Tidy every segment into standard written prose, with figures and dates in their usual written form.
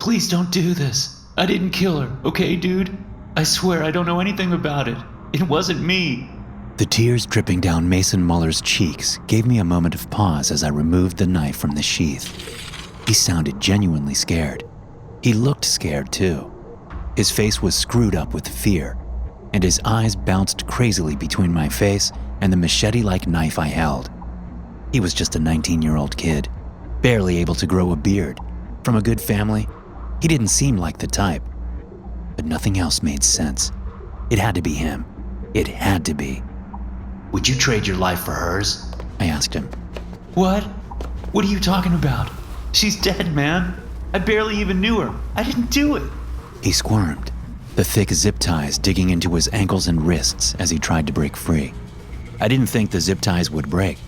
Please don't do this. I didn't kill her, okay, dude? I swear I don't know anything about it. It wasn't me. The tears dripping down Mason Muller's cheeks gave me a moment of pause as I removed the knife from the sheath. He sounded genuinely scared. He looked scared too. His face was screwed up with fear, and his eyes bounced crazily between my face and the machete-like knife I held. He was just a 19-year-old kid, barely able to grow a beard. From a good family, he didn't seem like the type. But nothing else made sense. It had to be him. It had to be. Would you trade your life for hers? I asked him. What? What are you talking about? She's dead, man. I barely even knew her. I didn't do it. He squirmed, the thick zip ties digging into his ankles and wrists as he tried to break free. I didn't think the zip ties would break.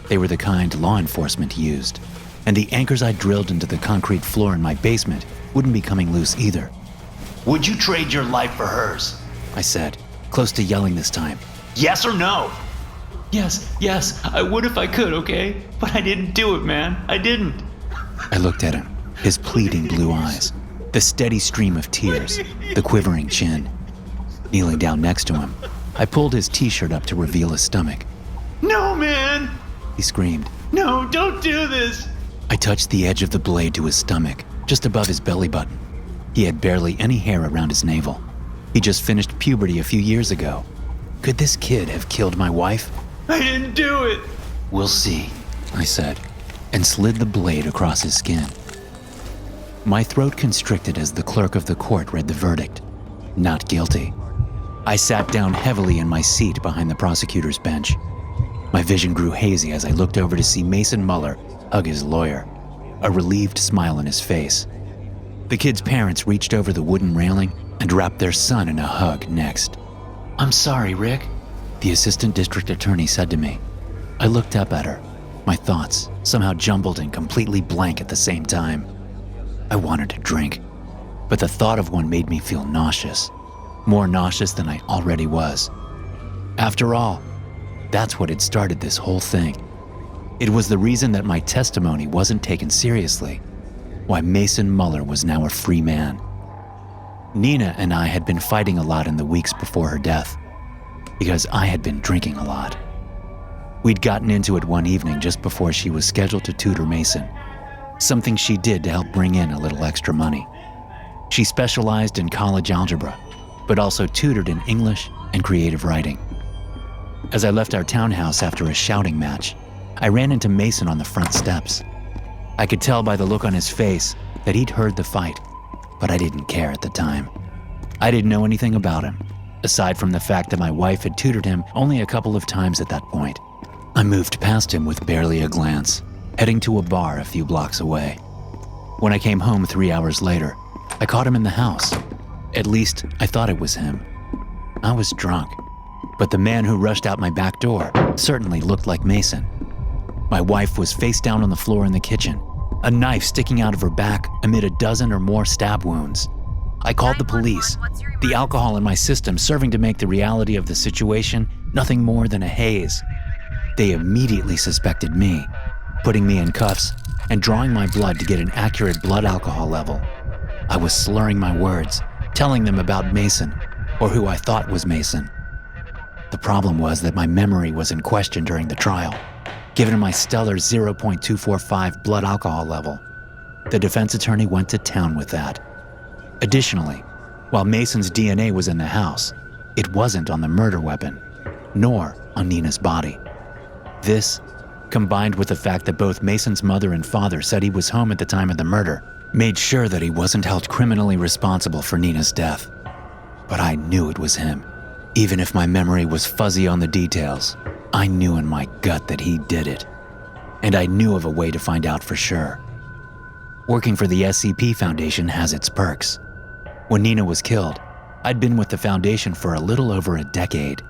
They were the kind law enforcement used. And the anchors I drilled into the concrete floor in my basement wouldn't be coming loose either. Would you trade your life for hers? I said, close to yelling this time. Yes or no? Yes, I would if I could, okay? But I didn't do it, man. I didn't. I looked at him, his pleading blue eyes, the steady stream of tears, the quivering chin. Kneeling down next to him, I pulled his t-shirt up to reveal his stomach. No, man! He screamed. No, don't do this! I touched the edge of the blade to his stomach, just above his belly button. He had barely any hair around his navel. He just finished puberty a few years ago. Could this kid have killed my wife? I didn't do it! We'll see, I said, and slid the blade across his skin. My throat constricted as the clerk of the court read the verdict. Not guilty. I sat down heavily in my seat behind the prosecutor's bench. My vision grew hazy as I looked over to see Mason Muller hug his lawyer, a relieved smile on his face. The kid's parents reached over the wooden railing and wrapped their son in a hug next. I'm sorry, Rick, the assistant district attorney said to me. I looked up at her, my thoughts somehow jumbled and completely blank at the same time. I wanted a drink, but the thought of one made me feel nauseous, more nauseous than I already was. After all, that's what had started this whole thing. It was the reason that my testimony wasn't taken seriously, why Mason Muller was now a free man. Nina and I had been fighting a lot in the weeks before her death, because I had been drinking a lot. We'd gotten into it one evening just before she was scheduled to tutor Mason, something she did to help bring in a little extra money. She specialized in college algebra, but also tutored in English and creative writing. As I left our townhouse after a shouting match, I ran into Mason on the front steps. I could tell by the look on his face that he'd heard the fight, but I didn't care at the time. I didn't know anything about him, aside from the fact that my wife had tutored him only a couple of times at that point. I moved past him with barely a glance, heading to a bar a few blocks away. When I came home 3 hours later, I caught him in the house. At least, I thought it was him. I was drunk, but the man who rushed out my back door certainly looked like Mason. My wife was face down on the floor in the kitchen, a knife sticking out of her back amid a dozen or more stab wounds. I called the police, the alcohol in my system serving to make the reality of the situation nothing more than a haze. They immediately suspected me, putting me in cuffs and drawing my blood to get an accurate blood alcohol level. I was slurring my words, telling them about Mason, or who I thought was Mason. The problem was that my memory was in question during the trial, given my stellar 0.245 blood alcohol level. The defense attorney went to town with that. Additionally, while Mason's DNA was in the house, it wasn't on the murder weapon, nor on Nina's body. This, combined with the fact that both Mason's mother and father said he was home at the time of the murder, made sure that he wasn't held criminally responsible for Nina's death. But I knew it was him. Even if my memory was fuzzy on the details, I knew in my gut that he did it. And I knew of a way to find out for sure. Working for the SCP Foundation has its perks. When Nina was killed, I'd been with the Foundation for a little over a decade.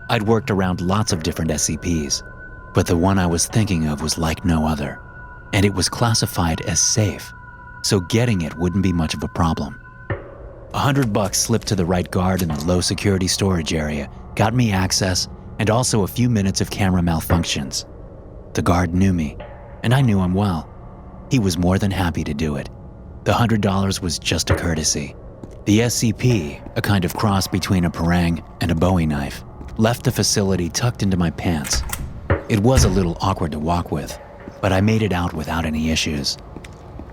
I'd worked around lots of different SCPs, but the one I was thinking of was like no other, and it was classified as safe, so getting it wouldn't be much of a problem. $100 slipped to the right guard in the low security storage area got me access and also a few minutes of camera malfunctions. The guard knew me, and I knew him well. He was more than happy to do it. The $100 was just a courtesy. The SCP, a kind of cross between a parang and a Bowie knife, left the facility tucked into my pants. It was a little awkward to walk with, but I made it out without any issues.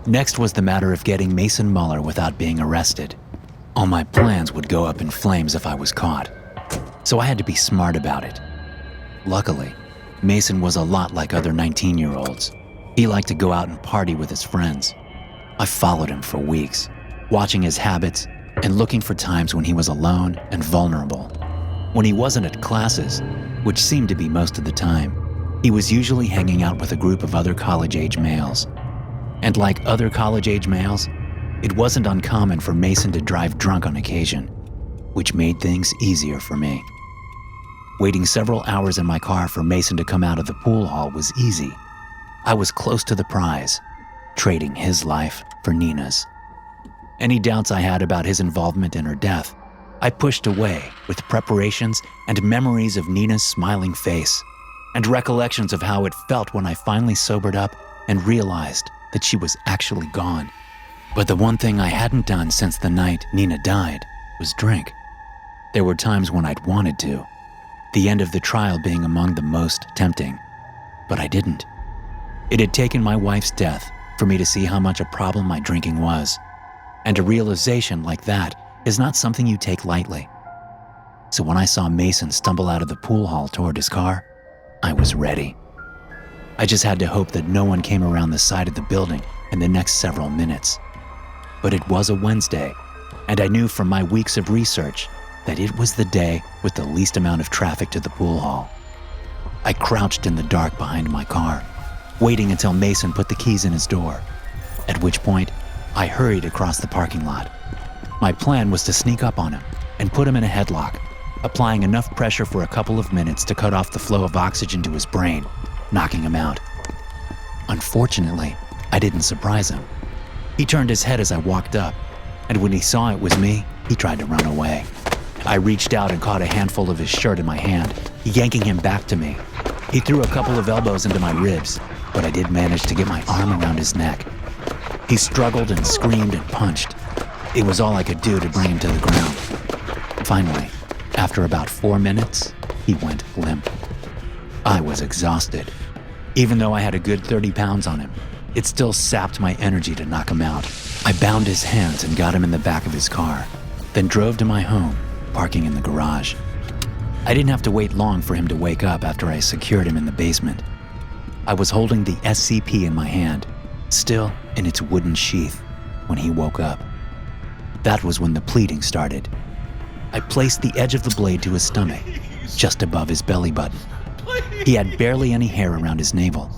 Next was the matter of getting Mason Muller without being arrested. All my plans would go up in flames if I was caught, so I had to be smart about it. Luckily, Mason was a lot like other 19-year-olds. He liked to go out and party with his friends. I followed him for weeks, watching his habits and looking for times when he was alone and vulnerable. When he wasn't at classes, which seemed to be most of the time, he was usually hanging out with a group of other college-age males. And like other college-age males, it wasn't uncommon for Mason to drive drunk on occasion, which made things easier for me. Waiting several hours in my car for Mason to come out of the pool hall was easy. I was close to the prize, trading his life for Nina's. Any doubts I had about his involvement in her death, I pushed away with preparations and memories of Nina's smiling face, and recollections of how it felt when I finally sobered up and realized that she was actually gone. But the one thing I hadn't done since the night Nina died was drink. There were times when I'd wanted to, the end of the trial being among the most tempting, but I didn't. It had taken my wife's death for me to see how much a problem my drinking was, and a realization like that is not something you take lightly. So when I saw Mason stumble out of the pool hall toward his car, I was ready. I just had to hope that no one came around the side of the building in the next several minutes. But it was a Wednesday, and I knew from my weeks of research that it was the day with the least amount of traffic to the pool hall. I crouched in the dark behind my car, waiting until Mason put the keys in his door, at which point I hurried across the parking lot. My plan was to sneak up on him and put him in a headlock, applying enough pressure for a couple of minutes to cut off the flow of oxygen to his brain, knocking him out. Unfortunately, I didn't surprise him. He turned his head as I walked up, and when he saw it was me, he tried to run away. I reached out and caught a handful of his shirt in my hand, yanking him back to me. He threw a couple of elbows into my ribs, but I did manage to get my arm around his neck. He struggled and screamed and punched. It was all I could do to bring him to the ground. Finally, after about 4 minutes, he went limp. I was exhausted. Even though I had a good 30 pounds on him, it still sapped my energy to knock him out. I bound his hands and got him in the back of his car, then drove to my home, parking in the garage. I didn't have to wait long for him to wake up after I secured him in the basement. I was holding the SCP in my hand, still in its wooden sheath, when he woke up. That was when the pleading started. I placed the edge of the blade to his stomach, just above his belly button. He had barely any hair around his navel.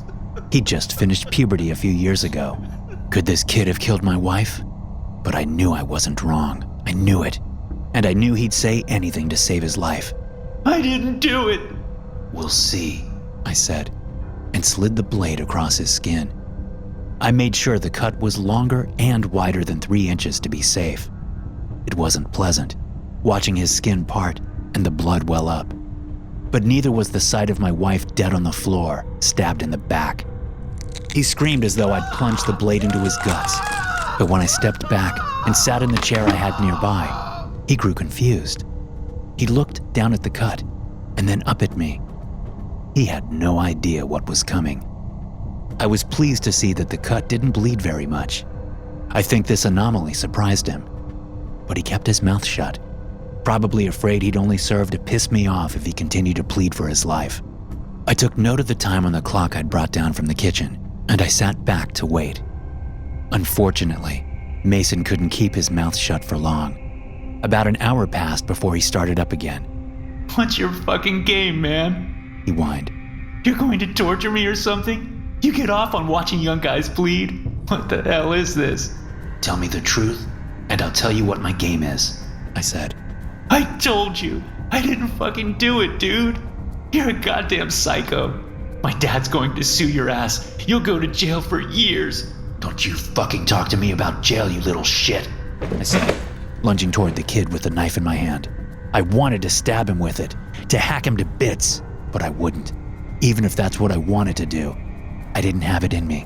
He'd just finished puberty a few years ago. Could this kid have killed my wife? But I knew I wasn't wrong. I knew it. And I knew he'd say anything to save his life. I didn't do it. "We'll see," I said, and slid the blade across his skin. I made sure the cut was longer and wider than 3 inches to be safe. It wasn't pleasant, watching his skin part and the blood well up. But neither was the sight of my wife dead on the floor, stabbed in the back. He screamed as though I'd plunged the blade into his guts. But when I stepped back and sat in the chair I had nearby, he grew confused. He looked down at the cut and then up at me. He had no idea what was coming. I was pleased to see that the cut didn't bleed very much. I think this anomaly surprised him. But he kept his mouth shut, probably afraid he'd only serve to piss me off if he continued to plead for his life. I took note of the time on the clock I'd brought down from the kitchen, and I sat back to wait. Unfortunately, Mason couldn't keep his mouth shut for long. About an hour passed before he started up again. What's your fucking game, man? He whined. You're going to torture me or something? You get off on watching young guys bleed? What the hell is this? "Tell me the truth, and I'll tell you what my game is," I said. I told you, I didn't fucking do it, dude. You're a goddamn psycho. My dad's going to sue your ass. You'll go to jail for years. "Don't you fucking talk to me about jail, you little shit," I said, lunging toward the kid with the knife in my hand. I wanted to stab him with it, to hack him to bits, but I wouldn't. Even if that's what I wanted to do, I didn't have it in me.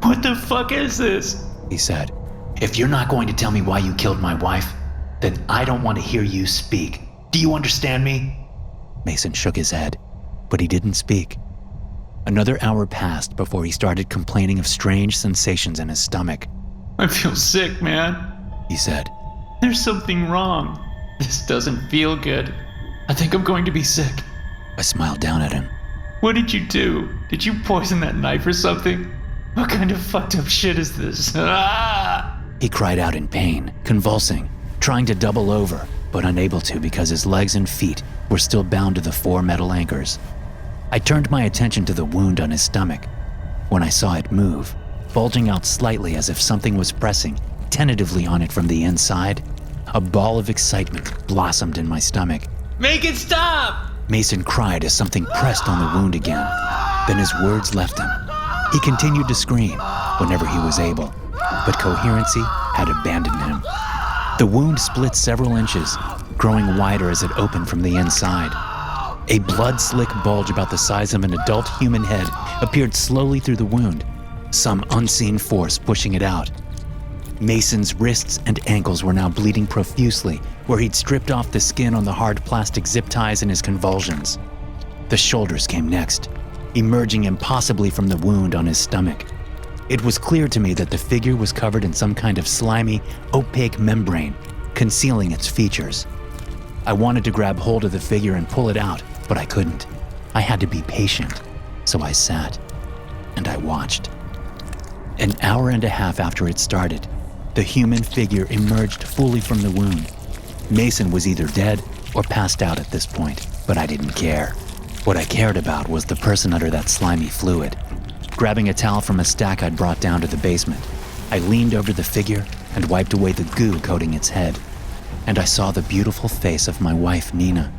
What the fuck is this? He said. If you're not going to tell me why you killed my wife, then I don't want to hear you speak. Do you understand me? Mason shook his head, but he didn't speak. Another hour passed before he started complaining of strange sensations in his stomach. I feel sick, man, he said. There's something wrong. This doesn't feel good. I think I'm going to be sick. I smiled down at him. What did you do? Did you poison that knife or something? What kind of fucked up shit is this? Ah! He cried out in pain, convulsing, trying to double over, but unable to because his legs and feet were still bound to the 4 metal anchors. I turned my attention to the wound on his stomach. When I saw it move, bulging out slightly as if something was pressing tentatively on it from the inside, a ball of excitement blossomed in my stomach. Make it stop! Mason cried as something pressed on the wound again. Then his words left him. He continued to scream whenever he was able, but coherency had abandoned him. The wound split several inches, growing wider as it opened from the inside. A blood-slick bulge about the size of an adult human head appeared slowly through the wound, some unseen force pushing it out. Mason's wrists and ankles were now bleeding profusely where he'd stripped off the skin on the hard plastic zip ties in his convulsions. The shoulders came next, emerging impossibly from the wound on his stomach. It was clear to me that the figure was covered in some kind of slimy, opaque membrane, concealing its features. I wanted to grab hold of the figure and pull it out, but I couldn't. I had to be patient, so I sat and I watched. An hour and a half after it started, the human figure emerged fully from the wound. Mason was either dead or passed out at this point, but I didn't care. What I cared about was the person under that slimy fluid. Grabbing a towel from a stack I'd brought down to the basement, I leaned over the figure and wiped away the goo coating its head. And I saw the beautiful face of my wife, Nina.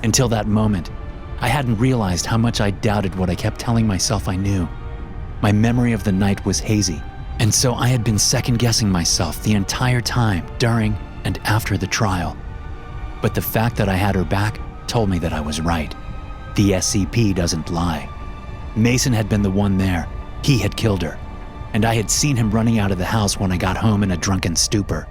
Until that moment, I hadn't realized how much I doubted what I kept telling myself I knew. My memory of the night was hazy, and so I had been second-guessing myself the entire time during and after the trial. But the fact that I had her back told me that I was right. The SCP doesn't lie. Mason had been the one there. He had killed her, and I had seen him running out of the house when I got home in a drunken stupor.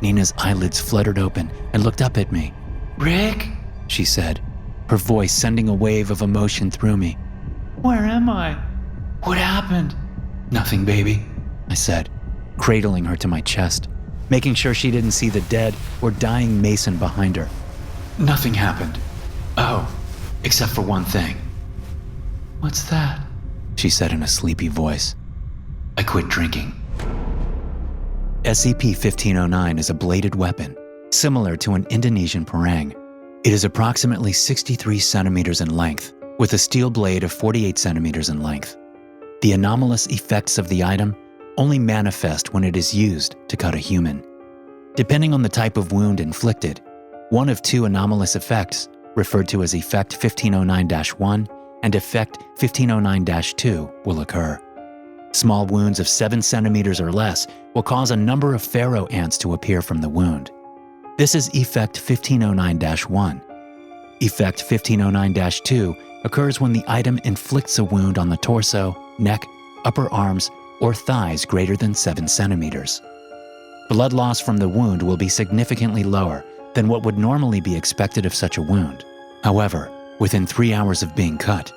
Nina's eyelids fluttered open and looked up at me. Rick? She said, her voice sending a wave of emotion through me. Where am I? What happened? Nothing, baby, I said, cradling her to my chest, making sure she didn't see the dead or dying Mason behind her. Nothing happened. Oh, except for one thing. What's that? She said in a sleepy voice. I quit drinking. SCP-1509 is a bladed weapon, similar to an Indonesian parang. It is approximately 63 centimeters in length, with a steel blade of 48 centimeters in length. The anomalous effects of the item only manifest when it is used to cut a human. Depending on the type of wound inflicted, one of 2 anomalous effects, referred to as Effect 1509-1 and Effect 1509-2, will occur. Small wounds of 7 centimeters or less will cause a number of pharaoh ants to appear from the wound. This is Effect 1509-1. Effect 1509-2 occurs when the item inflicts a wound on the torso, neck, upper arms, or thighs greater than 7 centimeters. Blood loss from the wound will be significantly lower than what would normally be expected of such a wound. However, within 3 hours of being cut,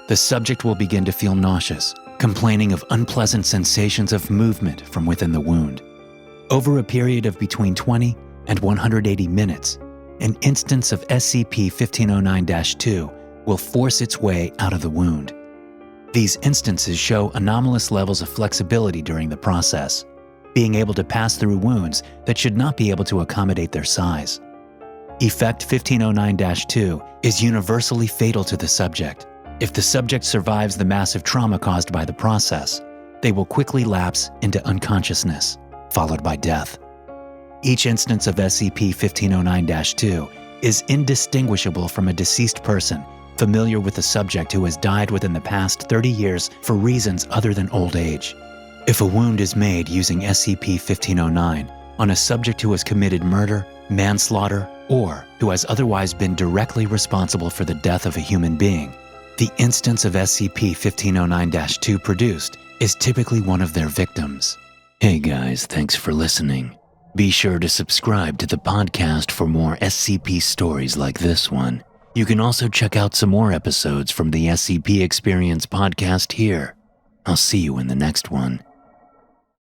the subject will begin to feel nauseous, complaining of unpleasant sensations of movement from within the wound. Over a period of between 20 and 180 minutes, an instance of SCP-1509-2 will force its way out of the wound. These instances show anomalous levels of flexibility during the process, being able to pass through wounds that should not be able to accommodate their size. Effect 1509-2 is universally fatal to the subject. If the subject survives the massive trauma caused by the process, they will quickly lapse into unconsciousness, followed by death. Each instance of SCP-1509-2 is indistinguishable from a deceased person familiar with the subject who has died within the past 30 years for reasons other than old age. If a wound is made using SCP-1509 on a subject who has committed murder, manslaughter, or who has otherwise been directly responsible for the death of a human being, the instance of SCP-1509-2 produced is typically one of their victims. Hey guys, thanks for listening. Be sure to subscribe to the podcast for more SCP stories like this one. You can also check out some more episodes from the SCP Experience podcast here. I'll see you in the next one.